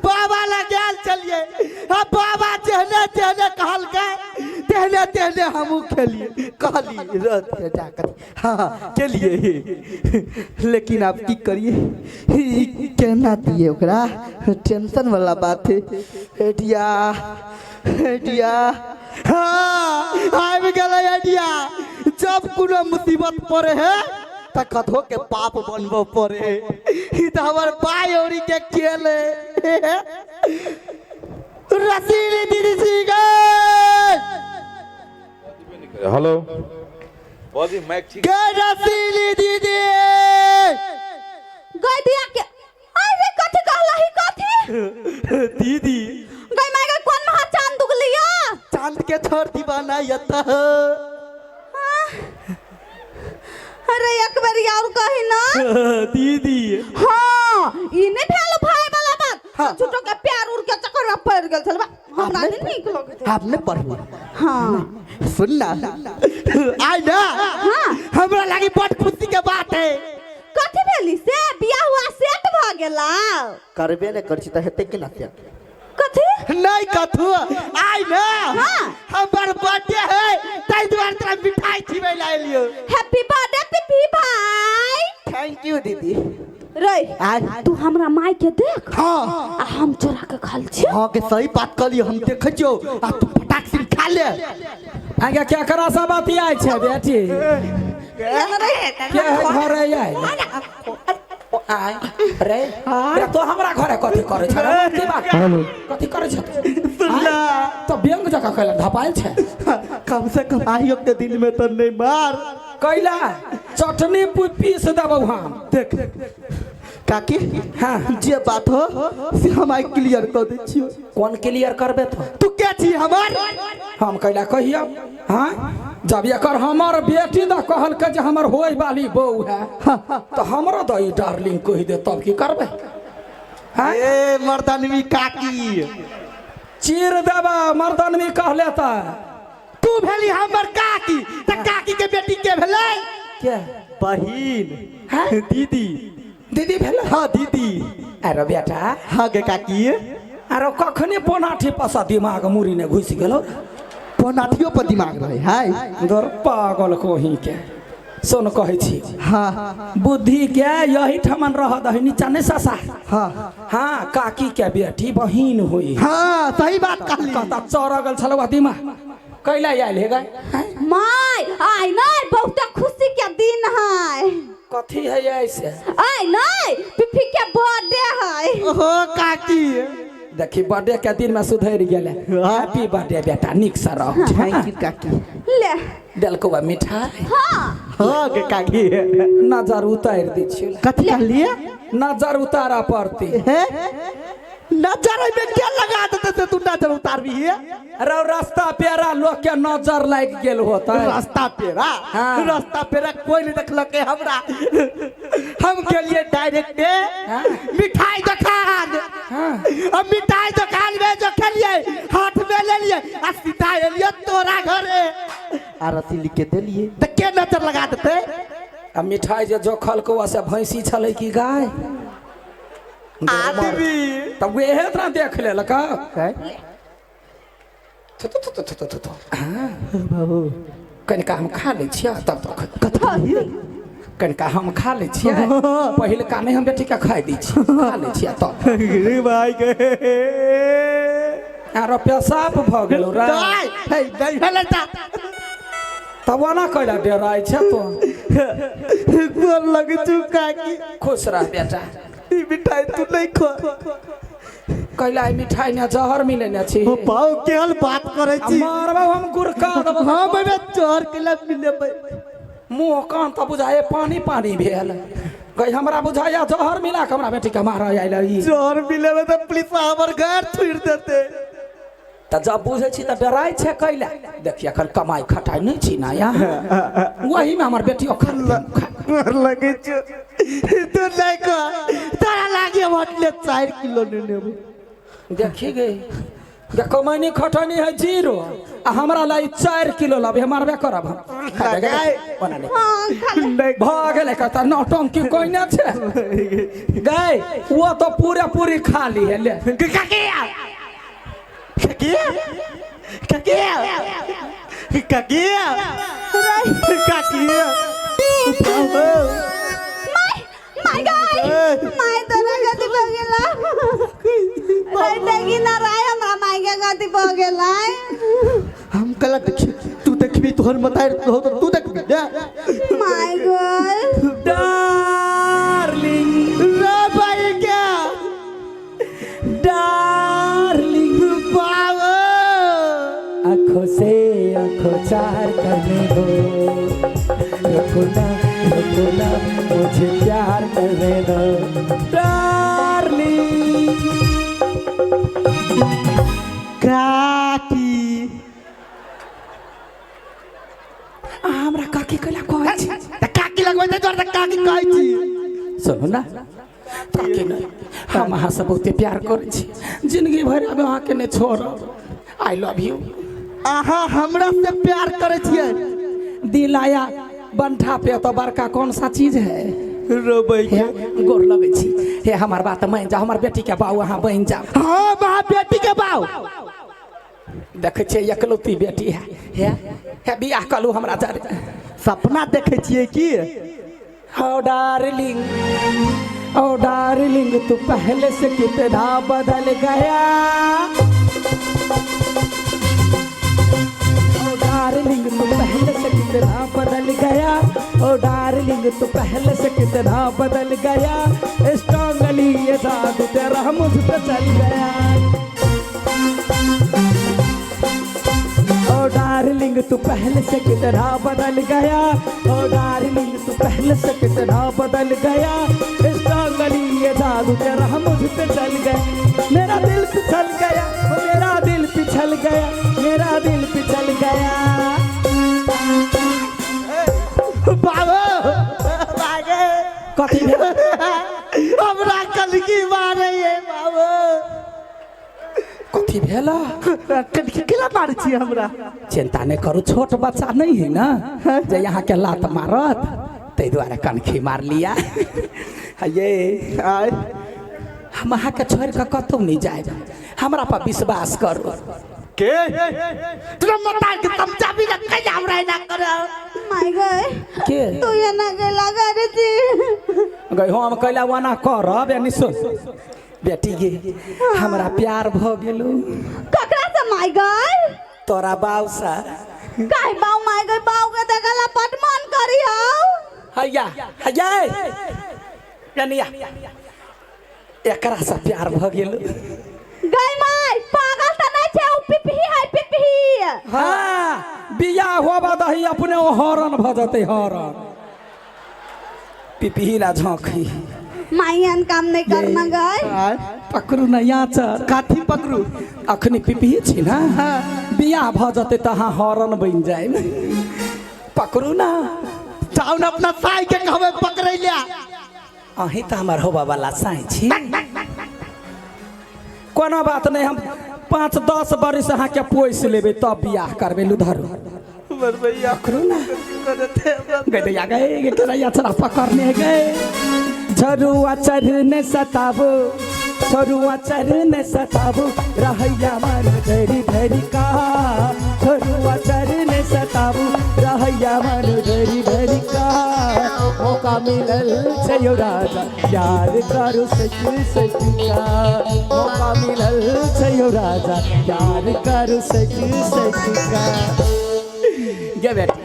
बाबा लगे चलिए अब बाबा जहने जहने कहल गए तेहने तेहने हमू खेलिए कहली रथ के जाकर हाँ चलिए। लेकिन आप की करिए कहना दिए ओकरा टेंशन वाला बात है। एडिया एडिया हाँ आबि गेलै एडिया। जब कोनो मुसीबत पड़े है त कथो के पाप बनबो पड़े। ई त हमर पाई औरी के खेल है। रसीली दीदी जी गए। हेलो बॉडी माइक ठीक गए रसीली दीदी गई दिया के अरे कथि कहला ही कथि दीदी गई मैं गई कौन महा चांद दुगलिया चांद के छोड़ दीवाना यता अरे एक बार और कही ना दीदी हां ई ने भेल भाई वाला बात हाँ। झूठो के प्यार उड़ के चक्कर में पड़ गेल छलबा हमरा नहीं नीक लगे आपने पढ़ी हां सुनना आई ना हाँ। हमरा लगी बड़ खुशी के बात है। कथि भेली से बियाह हुआ सेट भ गेला करबे ने करछि त हेते कि ना कथि नहीं कथु आई ना हाँ। हमर बर्थडे है ताई द्वार तोरा मिठाई खिबै ला एलियो। हैप्पी बर्थडे पिपी भाई थैंक यू दीदी। रे आज तू हमरा माई के देख हां आ हम चोरा के खाल छी हां के सही बात कहलियो हम देखे छो आ तू फटाक से खा ले। आगे क्या करा सब बाती आइ छै बेटी क्या घर आई रे रे तो हमरा घरे कथि करे छ की बात कथि करे छ सुनला तो व्यंग जका कहला धपाल छै कम से कम आइयो के दिन में तो नहीं मार कैला चटनी पीस देबौ हम देख काकी हाँ जे बात हो से हम आई क्लियर कर दे छियो। कौन क्लियर करबे तो तू क्या छी हमर हम कैला कहियो हां जब एकर हमर बेटी द कहल के जे हमर होय वाली बहू है तो हमरो दई डार्लिंग कहि दे तब की करबे हां ए मर्दानवी काकी चीर देबा मर्दानवी कहले त तू भेली हमर काकी त काकी के बेटी के भेलै के बहिन हाँ? दीदी दीदी भेले हाँ दीदी अरे बेटा हाँ गे काकी अरे कखने पोनाठी पसा दिमाग मुरी ने घुस गेलो पोनाठियो पर दिमाग रहे हाय दर पागल कोही के सुन कहै छी हाँ बुद्धि के यही ठमन रह दही नीचा नहीं ससा हाँ हाँ काकी के बेटी बहिन हुई हाँ सही बात कहली। कहता चौरा गल छलवा दिमाग कैला आयल हे गए माई आई नहीं बहुत खुशी के दिन है कथी है ऐसे आई नहीं पिपी के बर्थडे है ओहो काकी देखी बर्थडे के दिन में सुधर गेले हैप्पी बर्थडे बेटा निक से रहो थैंक यू काकी ले देलको मिठाई हाँ हाँ गे काकी नजर उतार दी छियो कथी कहलिए नजर उतारा पड़ती नजर में क्या लगा देते से तू नजर उतारबी है अरे रास्ता पेरा लोग के नजर लाग गेल होता है रास्ता पेरा हाँ। रास्ता पेरा कोई नहीं देखलके हमरा हम के लिए डायरेक्ट हाँ। मिठाई दुकान हाँ। अब मिठाई दुकान में जो खेलिए हाथ में ले लिए आ सीधा एलिए तोरा घरे आ रसी लिख के देलिए त के नजर लगा देते अब मिठाई जो खल को से भैंसी छले की गाय आदमी तब वे इतना देख ले लका बाबू कनिका हम खा ले छिया तब तक कथी कनिका हम खा ले छिया पहले का नहीं हम बेटी का खा दी छी खा ले छिया तब रे भाई के आरो पेशाब भ गेलो रे दाई हे नहीं भेले ता तब ना कइला डेराय छ तो गोर लगे चुका की खुश रह बेटा ई मिठाई तू नहीं खो कइला मिठाई ने जहर मिले ने छी ओ पाऊ केल बात करे छी मारबा हम गुरका दब हां बे चोर के लब मिले बे मुंह कान त बुझाए पानी पानी भेल गई हमरा बुझाया जहर मिला के हमरा बेटी के मार आइल ई चोर मिले में तो पुलिस हमर घर छोड़ देते त जब बुझे छी त डराय छे कइला देखिए अखन कमाई खटाई नहीं छी ना यहाँ वही में हमर बेटी खा लगे छ तू नहीं को तारा लागे होटले 4 किलो ने नेबो देखी गई देखो मैंने खटनी है 0 आ हमरा लाई 4 किलो लाबे मारबे करब हम बना ले हाँ खा ले। भाग ले कहता नौटंकी कोई ना छे गए वो तो पूरा पूरी खा ली है ले ककिया ककिया ककिया ककिया ककिया माय गाय माय तोरा गति हो गेला माय देखी ना राय हमरा माय के गति हो गेला हम कल देखी तू देखबी तोहर मतार हो तो तू देखबी माय गाय डार्लिंग रे भाई क्या डार्लिंग बाबा आँखों से आँखों चार करने दो रुकना मुझे प्यार करने दो डार्लिंग काकी हमरा काकी कला कहै छी त काकी लगबै त तोर त काकी कहै छी सुनो ना काकी नहीं हम अहाँ से बहुते प्यार करै छी जिंदगी भर अब अहाँ के नहीं छोड़ब आई लव यू अहाँ हमरा से प्यार करे छियै दिल आया बंठा पे तो बड़का कौन सा चीज है रोबै हे गोर लगे छी हे हमार बात मान जा हमार बेटी के बाऊ अहाँ बन जा हां बा बेटी के बाऊ देखे छे एकलौती बेटी है हे बियाह कलू हमरा जरे सपना देखे छियै की ओ डार्लिंग तू पहले से कितना बदल गया ओ डार्लिंग तू पहले से कितना बदल गया ओ डार्लिंग तू पहले से कितना बदल गया स्ट्रांगली ये जादू तेरा मुझ पे चल गया ओ डार्लिंग तू पहले से कितना बदल गया ओ डार्लिंग तू पहले से कितना बदल गया स्ट्रांगली ये जादू तेरा मुझ पे चल गया मेरा दिल पिछल गया मेरा दिल पिछल गया मेरा दिल पिछल गया बाबू भागे कथी भेल हमरा कलकी मारे ये बाबू कथी भेल कलकी केला मारै छी हमरा चिंता नहीं करू छोट बच्चा नहीं है ना जे यहाँ के लात मारत ते द्वारा कनखी मार लिया ये आय हम अहाँ के छोड़ के कतौ नहीं जाए हमरा पर विश्वास करू के तोरा मतार के तमचा भी न कहि हमरा ना कर माय गाय के तू ये ना गेला करे छी गई हम कैला वाना करब यानी सुन बेटी गे हमरा प्यार भ गेलू ककरा से माय गाय तोरा बाऊ सा काहे बाऊ माय गाय बाऊ के देखला पटमान करियो हैया हैया यानी एकरा से प्यार भ गेलू गाय माय पागल त नहीं छे उ पिपही है पिपही हाँ बियाह होबा दही अपने हरण भ जते हरण पिपही ना झोंकी मायन काम नहीं करना गाय आय पकड़ू ना याचर काठी पकड़ू अखनी पिपही छी ना बियाह भ जते त अहाँ हरण बन जाए पकड़ू ना चाउन अपना साई के कहबे पकड़ै लिया अही त हमर होबा वाला साई छी कोनो बात नहीं हम 5-10 बरिस अहाँ के पोइस लेबे तब बियाह करबे लुधर मर भैया पकड़ू ना करते गए या गए केरा यात्रा पकड़ने गए झरुआ चढ़ने सताबो झरुआ चढ़ने सताबो रहैया मन धरी धरी का झरुआ चढ़ने सताबो रहैया मन धरी धरी का मौका मिलल छै यो राजा प्यार करू सच सच का मौका मिलल छै यो राजा प्यार करू सच सच का गे बेटी